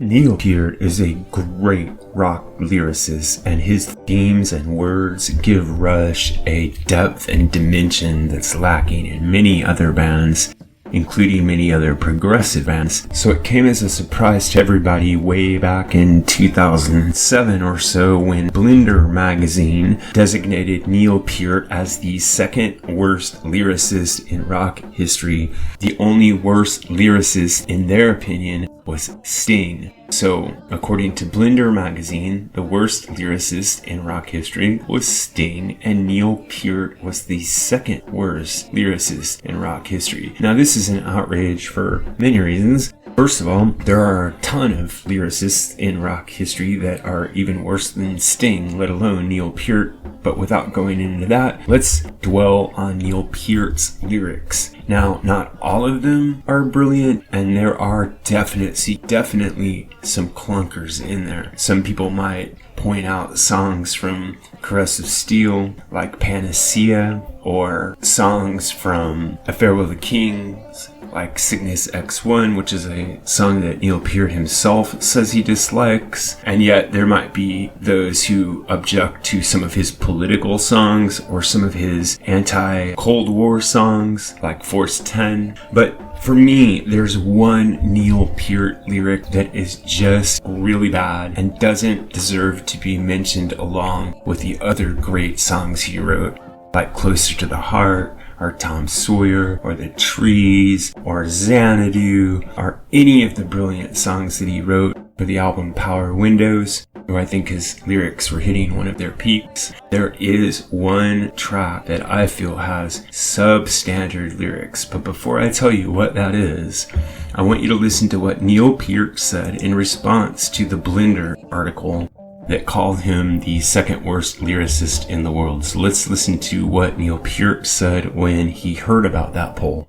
Neil Peart is a great rock lyricist, and his themes and words give Rush a depth and dimension that's lacking in many other bands, including many other progressive bands. So it came as a surprise to everybody way back in 2007 or so when Blender magazine designated Neil Peart as the second worst lyricist in rock history. The only worst lyricist, in their opinion, was Sting. So, according to Blender magazine, the worst lyricist in rock history was Sting, and Neil Peart was the second worst lyricist in rock history. Now, this is an outrage for many reasons. First of all, there are a ton of lyricists in rock history that are even worse than Sting, let alone Neil Peart. But without going into that, let's dwell on Neil Peart's lyrics. Now, not all of them are brilliant, and there are definitely some clunkers in there. Some people might point out songs from Caress of Steel, like Panacea, or songs from A Farewell to Kings, like Cygnus X1, which is a song that Neil Peart himself says he dislikes. And yet there might be those who object to some of his political songs or some of his anti-Cold War songs, like Force 10. But for me, there's one Neil Peart lyric that is just really bad and doesn't deserve to be mentioned along with the other great songs he wrote, like Closer to the Heart, or Tom Sawyer, or The Trees, or Xanadu, or any of the brilliant songs that he wrote for the album Power Windows, where I think his lyrics were hitting one of their peaks. There is one track that I feel has substandard lyrics, but before I tell you what that is, I want you to listen to what Neil Peart said in response to the Blender article that called him the second worst lyricist in the world. So let's listen to what Neil Peart said when he heard about that poll.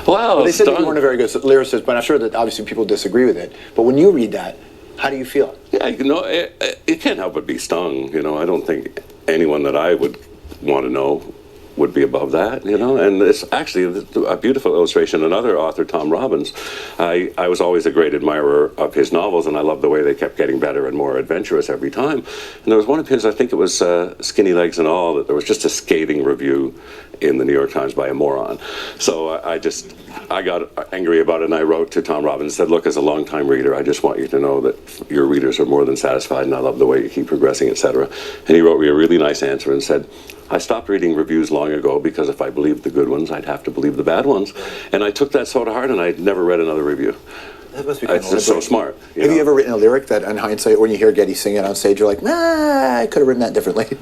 Wow, they said you weren't a very good lyricist, but I'm sure that obviously people disagree with it. But when you read that, how do you feel? Yeah, it can't help but be stung. I don't think anyone that I would want to know would be above that, and it's actually a beautiful illustration. Another author, Tom Robbins, I was always a great admirer of his novels, and I loved the way they kept getting better and more adventurous every time. And there was one of his, I think it was Skinny Legs and All, that there was just a scathing review in the New York Times by a moron. So I got angry about it, and I wrote to Tom Robbins and said, look, as a longtime reader, I just want you to know that your readers are more than satisfied, and I love the way you keep progressing, etc. And he wrote me a really nice answer and said, I stopped reading reviews long ago because if I believed the good ones, I'd have to believe the bad ones. And I took that so to heart, and I never read another review. That must be kind of so smart. Have you ever written a lyric that, in hindsight, when you hear Geddy sing it on stage, you're like, I could have written that differently?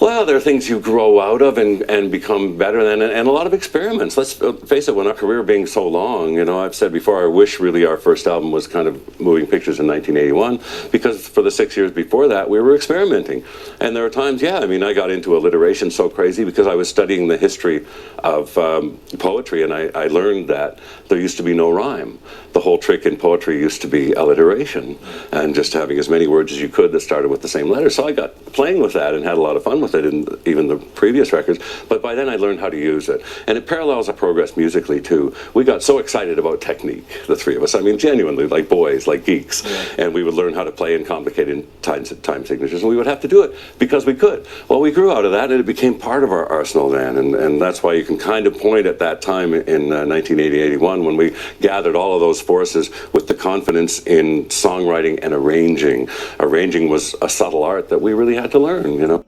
Well, there are things you grow out of and become better than, and a lot of experiments. Let's face it, when our career being so long, I've said before, I wish really our first album was kind of Moving Pictures in 1981, because for the 6 years before that, we were experimenting. And there are times, I got into alliteration so crazy because I was studying the history of poetry, and I learned that there used to be no rhyme. The whole trick in poetry used to be alliteration, and just having as many words as you could that started with the same letter. So I got playing with that and had a lot of fun with it in even the previous records, but by then I learned how to use it. And it parallels our progress musically too. We got so excited about technique, the three of us. I mean, genuinely, like boys, like geeks. Yeah. And we would learn how to play in complicated time signatures, and we would have to do it because we could. Well, we grew out of that, and it became part of our arsenal then, and that's why you can kind of point at that time in 1980-81 when we gathered all of those forces with the confidence in songwriting and arranging. Arranging was a subtle art that we really had to learn,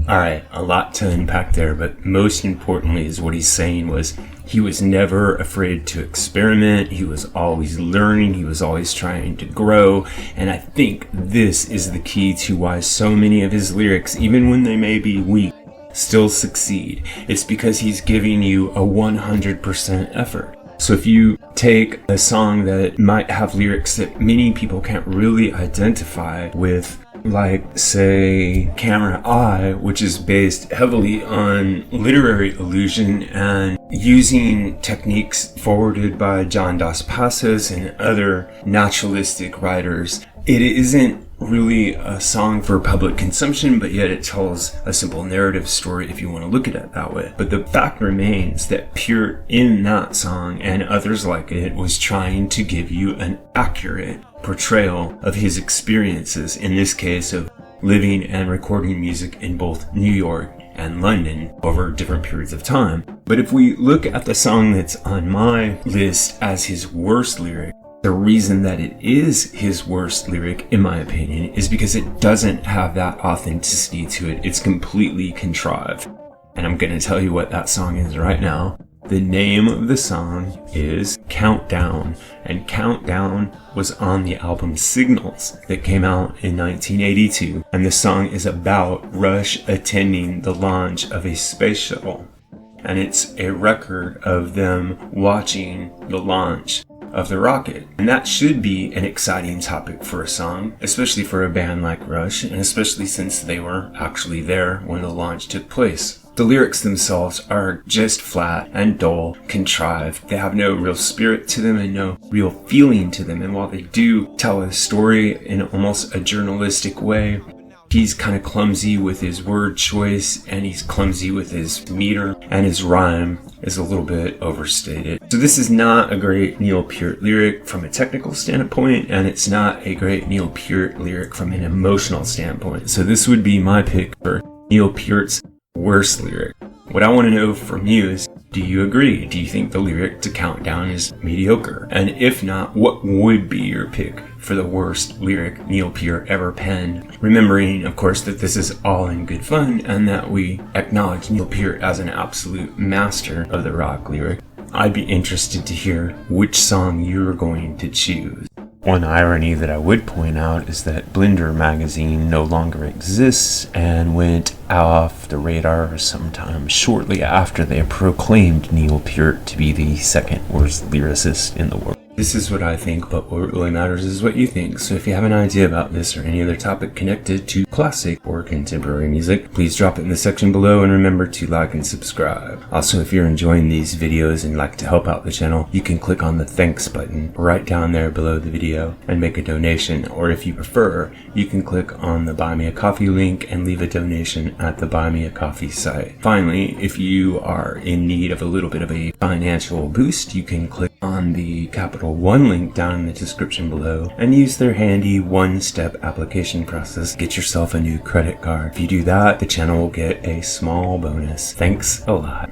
Alright, a lot to unpack there, but most importantly is what he's saying was he was never afraid to experiment, he was always learning, he was always trying to grow, and I think this is the key to why so many of his lyrics, even when they may be weak, still succeed. It's because he's giving you a 100% effort. So if you take a song that might have lyrics that many people can't really identify with, like, say, Camera Eye, which is based heavily on literary allusion and using techniques forwarded by John Dos Passos and other naturalistic writers, it isn't really a song for public consumption, but yet it tells a simple narrative story if you want to look at it that way. But the fact remains that Peart in that song and others like it was trying to give you an accurate portrayal of his experiences, in this case of living and recording music in both New York and London over different periods of time. But if we look at the song that's on my list as his worst lyric, the reason that it is his worst lyric, in my opinion, is because it doesn't have that authenticity to it. It's completely contrived. And I'm going to tell you what that song is right now. The name of the song is Countdown, and Countdown was on the album Signals that came out in 1982, and the song is about Rush attending the launch of a space shuttle, and it's a record of them watching the launch of the rocket. And that should be an exciting topic for a song, especially for a band like Rush, and especially since they were actually there when the launch took place. The lyrics themselves are just flat and dull, contrived. They have no real spirit to them and no real feeling to them. And while they do tell a story in almost a journalistic way, he's kind of clumsy with his word choice, and he's clumsy with his meter, and his rhyme is a little bit overstated. So this is not a great Neil Peart lyric from a technical standpoint, and it's not a great Neil Peart lyric from an emotional standpoint. So this would be my pick for Neil Peart's worst lyric. What I want to know from you is, do you agree? Do you think the lyric to Countdown is mediocre? And if not, what would be your pick for the worst lyric Neil Peart ever penned? Remembering, of course, that this is all in good fun and that we acknowledge Neil Peart as an absolute master of the rock lyric. I'd be interested to hear which song you're going to choose. One irony that I would point out is that Blender magazine no longer exists and went off the radar sometime shortly after they proclaimed Neil Peart to be the second worst lyricist in the world. This is what I think, but what really matters is what you think. So if you have an idea about this or any other topic connected to classic or contemporary music, please drop it in the section below, and remember to like and subscribe. Also, if you're enjoying these videos and like to help out the channel, you can click on the thanks button right down there below the video and make a donation. Or if you prefer, you can click on the Buy Me a Coffee link and leave a donation at the Buy Me a Coffee site. Finally, if you are in need of a little bit of a financial boost, you can click on the Capital One link down in the description below and use their handy one-step application process. Get yourself a new credit card. If you do that, the channel will get a small bonus. Thanks a lot.